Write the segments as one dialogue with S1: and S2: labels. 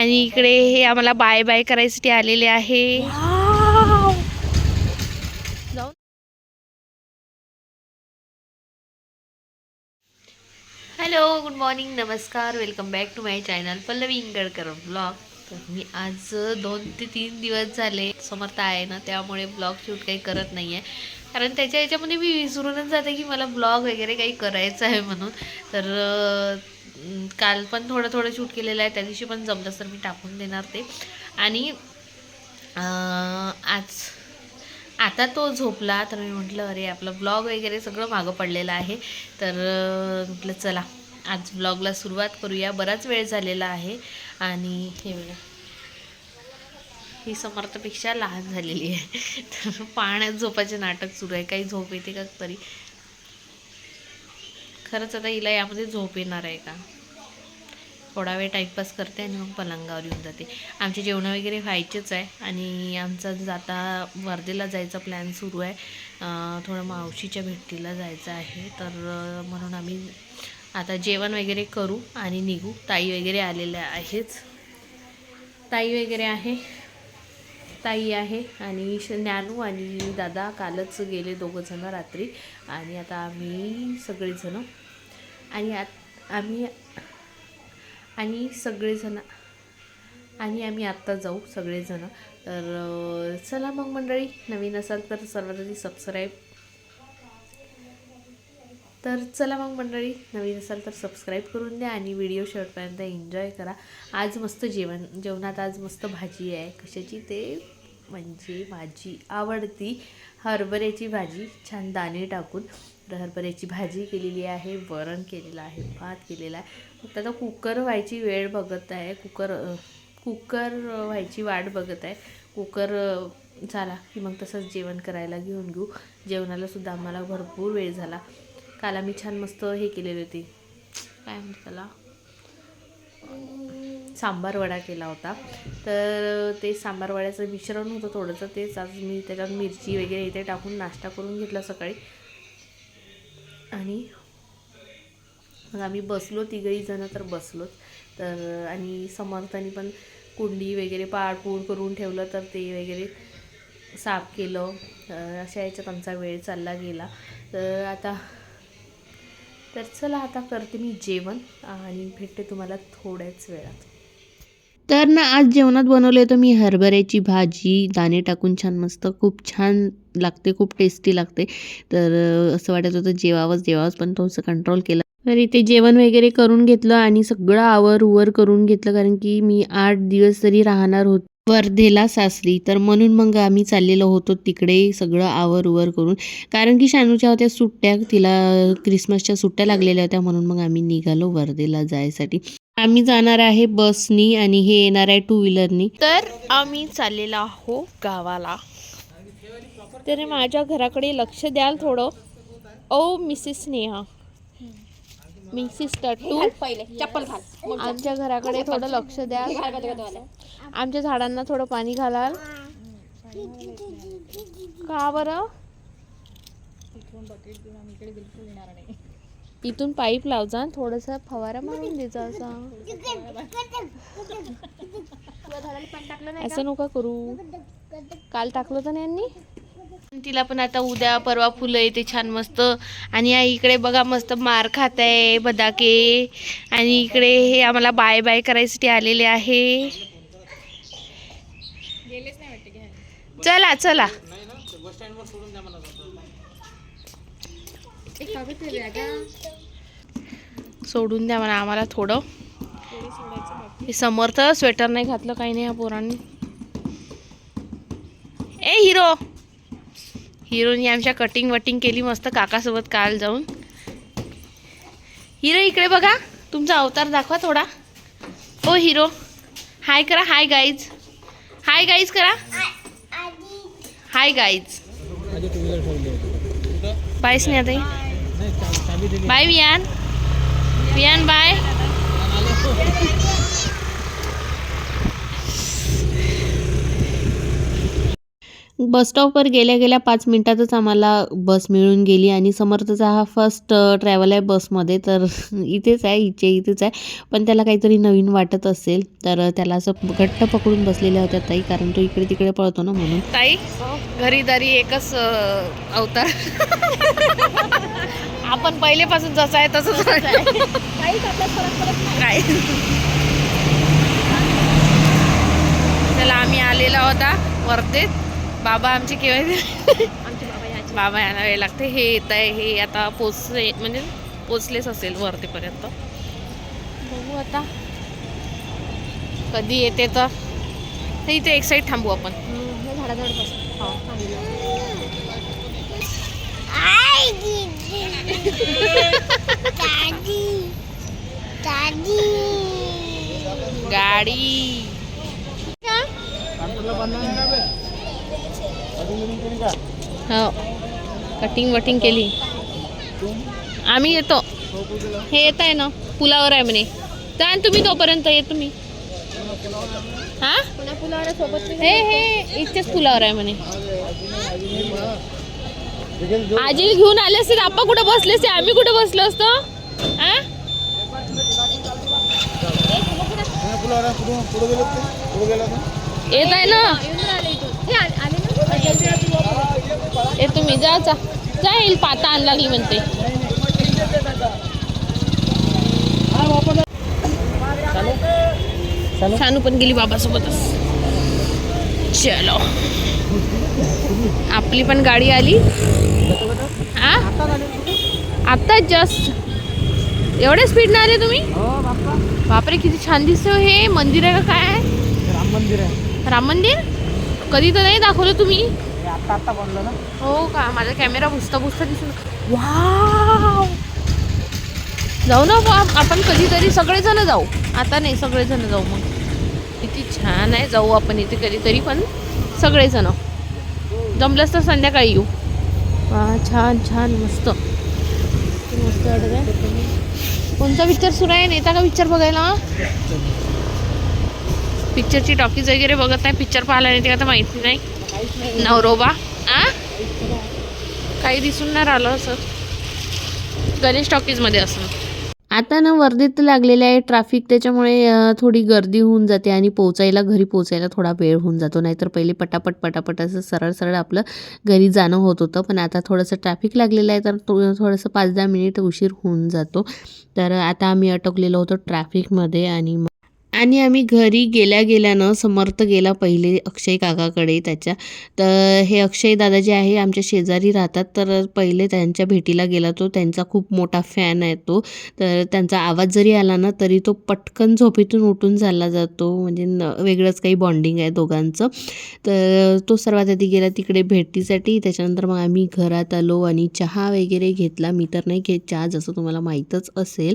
S1: आणि इकडे हे आम्हाला बाय बाय करायसाठी आलेले आहे. हॅलो, गुड मॉर्निंग, नमस्कार, welcome back to my channel Pallavi Ingalkar blog. तर मी आज 2 ते 3 दिवस झाले समर्थ आहे ना, त्यामुळे ब्लॉग शूट काही करत नाही आहे. कारण याच्यामध्ये मी विसरूनच जाते की मला ब्लॉग वगैरे काही करायचं आहे म्हणून. तर काल पण थोडं शूट केलेलं आहे, त्या दिवशी पण जमलं तर मी टाकून देणार ते. आणि आज आता तो झोपला तर मी म्हटलं अरे आपलं ब्लॉग वगैरे सगळं मागं पडलेलं आहे. तर म्हटलं चला आज ब्लॉगला सुरुवात करूया. बराच वेळ झालेला आहे आणि हे बघा ही समर्थपेक्षा लहान झालेली आहे. तर पाण्यात झोपाचे नाटक सुरू आहे. काही झोप येते का तरी? खरंच आता हिला यामध्ये झोप येणार आहे का? थोडा वेळ टाईमपास करते आणि मग पलंगावर येऊन जाते. आमचे जेवण वगैरे व्हायचेच आहे आणि आमचा आता वर्धेला जायचा प्लॅन सुरू आहे. थोडं मावशीच्या भेटीला जायचं आहे. तर म्हणून आम्ही आता जेवण वगैरे करू आणि निघू. ताई वगैरे आलेल्या आहेच. ताई वगैरे आहे, ताई आहे आणि ज्ञानू आणि दादा कालच गेले दोघंजणं रात्री. आणि आता आम्ही सगळेजणं आम्ही आत्ता जाऊ सगळेजणं. तर चला मग मंडळी, नवीन असाल तर सर्वांनी सबस्क्राईब करून द्या आणि व्हिडिओ शेवटपर्यंत एन्जॉय करा. आज मस्त जेवणात आज मस्त भाजी आहे. कशाची ते म्हणजे माझी आवडती हरभऱ्याची भाजी, छान दाणे टाकून हरभऱ्याची भाजी केलेली आहे, वरण केलेलं आहे, भात केलेला आहे. फक्त आता कुकर व्हायची वेळ बघत आहे, कुकर व्हायची वाट बघत आहे. कुकर झाला की मग तसंच जेवण करायला घेऊन घेऊ. जेवणालासुद्धा आम्हाला भरपूर वेळ झाला. काल आम्ही छान मस्त हे केलेले होते, काय म्हणतात त्याला, सांबार वडा केला होता. तर ते सांबार वड्याचं मिश्रण होतं थोडंसं, तेच आज मी त्याच्यात मिरची वगैरे इथे टाकून नाश्ता करून घेतला सकाळी. आणि मग आम्ही बसलो, तिघही जणं तर बसलोच. तर आणि समर्थानी पण कुंडी वगैरे पाळपूळ करून ठेवलं, तर ते वगैरे साफ केलं. अशा याच्यात आमचा वेळ चालला गेला. तर चला आता करते मी जेवण आणि भेटते तुम्हाला थोड्याच वेळात. तर ना आज जेवणात बनवले होतं मी हरभऱ्याची भाजी, दाणे टाकून छान मस्त, खूप छान लागते, खूप टेस्टी लागते. तर असं वाटत होतं जेवावंच पण थोडंसं कंट्रोल केलं. तर इथे जेवण वगैरे करून घेतलं आणि सगळं आवर करून घेतलं, कारण की मी 8 दिवस तरी राहणार होते वर्धेला सासरी. तर म्हणून मग आम्ही चाललेलो होतो तिकडे सगळं आवर करून, कारण की शानूच्या होत्या सुट्ट्या, तिला क्रिसमसच्या सुट्ट्या लागलेल्या होत्या. म्हणून मग आम्ही निघालो वर्धेला जायसाठी. आम्ही जाणार आहे बसनी आणि हे येणार आहे 2 व्हीलरनी. तर आम्ही चाललेलो आहो गावाला. तर माझ्या घराकडे लक्ष द्याल थोडं. ओ मिसेस स्नेहा, मिसेस टट्टू,
S2: चप्पल घाल.
S1: आमच्या घराकडे थोडं लक्ष द्या. आमच्या झाडांना थोडं पाणी घालाल का बरं? इथून पाईप लावजा, थोडंसं फवारा मारून द्यायचा. असं नका करू. काल टाकलं तर नाही यांनी. तिला पण आता उद्या परवा फुलं येते छान मस्त. आणि इकडे बघा मस्त मार खात आहे बदाके. आणि इकडे हे आम्हाला बाय बाय करायसाठी आलेले आहे. चला चला, सोडून द्या मला, आम्हाला थोडं. हे समर्थ स्वेटर नाही घातलं, काही नाही या पोरांनी. हिरोनी आमच्या कटिंग वटिंग केली मस्त काकासोबत काल जाऊन. हिरो इकडे बघा, तुमचा अवतार दाखवा थोडा. ओ हिरो, हाय करा. हाय गाईज करा. Hi guys. बाय स्नेहाताई. Bye Viyan bye. बस स्टॉपवर गेल्या गेल्या 5 मिनिटातच आम्हाला बस मिळून गेली आणि समर्थचा हा फर्स्ट ट्रॅव्हल आहे बसमध्ये. तर इथेच आहे, इथेच आहे, पण त्याला काहीतरी नवीन वाटत असेल तर त्याला असं घट्ट पकडून बसलेल्या होत्या ताई, कारण तो इकडे तिकडे पळतो ना म्हणून. ताई घरी दारी एकच अवतार. आपण पहिलेपासून जसं आहे तसंच काय. चला आम्ही आलेला होता वर्धेत. बाबा आमचे केव्हा बाबा यांना वेळ लागते. हे येत आहे, हे आता म्हणजे पोचलेच असेल वर्धेपर्यंत. बघू आता कधी येते तर. इथे एक साईड थांबू आपण. गाडी हो कटिंग वटिंग केली. आम्ही येतो. हे येत आहे ना पुलावर आहे म्हणे. जा तुम्ही तोपर्यंत ये तुम्ही. हा हे इथेच पुलावर आहे म्हणे. आजी घेऊन आले असते. आपण कुठे बसले असते, आम्ही कुठे बसलो असतो. हा येत आहे ना. ए तुम्ही जा येईल. पाता आण लागली म्हणते. सानू पण गेली बाबासोबतच. चलो आपली पण गाडी आली. हा आता जस्ट एवढ्या स्पीडने आले तुम्ही. बापरे किती छान दिसतं. हे मंदिर आहे का काय आहे? राम मंदिर आहे. राम मंदिर कधी तर नाही दाखवलं तुम्ही. आता बनलं ना. हो का. माझा कॅमेरा बुसता दिसून. वाव जाऊ ना आपण कधीतरी सगळेजण जाऊ. आता नाही सगळेजण जाऊ. मग किती छान आहे. जाऊ आपण इथे कधीतरी पण सगळेजण. जमलंच तर संध्याकाळी येऊ. छान छान मस्त मस्त वाटत आहे. कोणता पिक्चर सुरू आहे? नेता का पिक्चर बघायला? पिक्चरची टॉकीज वगैरे बघत नाही. पिक्चर पाहायला नेते का तर माहिती नाही. नवरोबा काही दिसून नाही राहिलं असं. गणेश टॉकीजमध्ये असं. आता ना वर्धेत लागलेलं आहे ट्रॅफिक, त्याच्यामुळे थोडी गर्दी होऊन जाते आणि घरी पोचायला थोडा वेळ होऊन जातो. नाहीतर पहिले पटापट असं सरळ आपलं घरी जाणं होत होतं. पण आता थोडंसं ट्रॅफिक लागलेलं आहे तर थोडंसं 5-10 मिनिट उशीर होऊन जातो. तर आता आम्ही अटकलेलो होतो ट्रॅफिकमध्ये आणि आम्ही घरी गेल्यानं समर्थ गेला पहिले अक्षय काकाकडे त्याच्या. तर हे अक्षय दादा जे आहे आमच्या शेजारी राहतात. तर पहिले त्यांच्या भेटीला गेला तो. त्यांचा खूप मोठा फॅन आहे तो. तर त्यांचा आवाज जरी आला ना तरी तो पटकन झोपेतून उठून चालला जातो. म्हणजे वेगळंच काही बॉन्डिंग आहे दोघांचं. तर तो सर्वात आधी गेला तिकडे भेटीसाठी. त्याच्यानंतर मग आम्ही घरात आलो आणि चहा वगैरे घेतला. मी तर नाही घेत चहा, जसं तुम्हाला माहीतच असेल.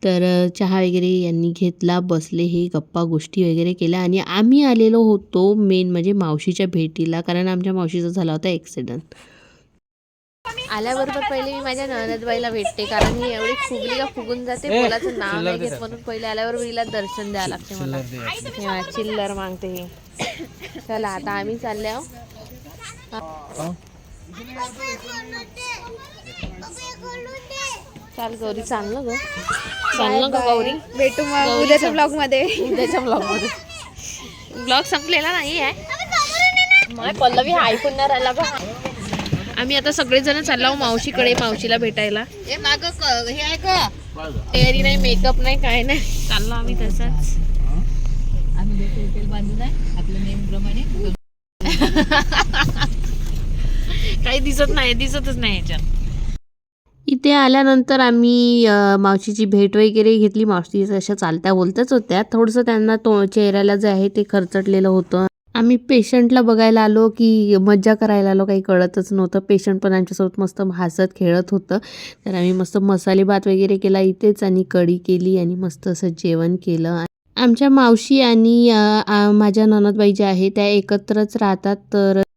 S1: तर चहा वगैरे यांनी घेतला. बसले, हे गप्पा गोष्टी वगैरे केल्या आणि आम्ही आलेलो होतो मेन म्हणजे मावशीच्या भेटीला, कारण आमच्या मावशीचा झाला होता ॲक्सिडेंट. आल्याबरोबर पहिले मी माझ्या ननदबाईला भेटते, कारण ही एवढी फुगली का फुगून जाते. बोलाचं नाव नाही घेत म्हणून पहिले आल्याबरोबर हिला दर्शन द्यावं लागते मला. चिल्लर मागते हे. चला आता आम्ही चालले आहोत. चाल गौरी, चाललं ग गौरी. भेटू मग उद्याच्या ब्लॉगमध्ये. ब्लॉग संपलेला नाही आहे. पल्लवी ऐकून नाही राहिला बा. आम्ही आता सगळेजण चाललो मावशीकडे, मावशीला भेटायला. हे माग हे आहे का तयारी नाही, मेकअप नाही, काय नाही, चाललो आम्ही तसंच. आम्ही हॉटेल बांधून आहे आपल्या नेमप्रमाणे. काही दिसतच नाही याच्यात. इथे आल्यानंतर आम्ही मावशीची भेट वगैरे घेतली. मावशी अशा चालत्या बोलत्याच होत्या. थोडंसं त्यांना चेहऱ्याला जे आहे ते खरचटलेलं होतं. आम्ही पेशंटला बघायला आलो की मज्जा करायला आलो, काही कळतच नव्हतं. पेशंट पण आमच्यासोबत मस्त हसत खेळत होतं. तर आम्ही मस्त मसाले भात वगैरे केला इथेच आणि कढी केली आणि मस्त असं जेवण केलं. आमच्या मावशी आणि माझ्या ननदबाई ज्या आहे त्या एकत्रच राहतात.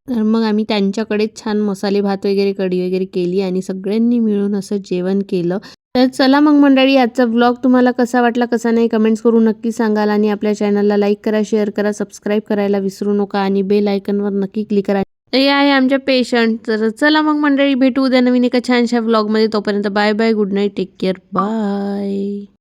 S1: तर मग आम्ही त्यांच्याकडेच छान मसाले भात वगैरे कढी वगैरे केली आणि सगळ्यांनी मिळून असं जेवण केलं. तर चला मग मंडळी, आजचा व्लॉग तुम्हाला कसा वाटला कसा नाही कमेंट्स करून नक्की सांगाल. आणि आपल्या चॅनलला लाईक करा, शेअर करा, सबस्क्राईब करायला विसरू नका आणि बेल आयकॉनवर नक्की क्लिक करा. हे आहे आमच्या पेशंट. तर चला मग मंडळी, भेटू उद्या नवीन एका छानशा व्लॉगमध्ये. तोपर्यंत bye bye, good night, take care, bye.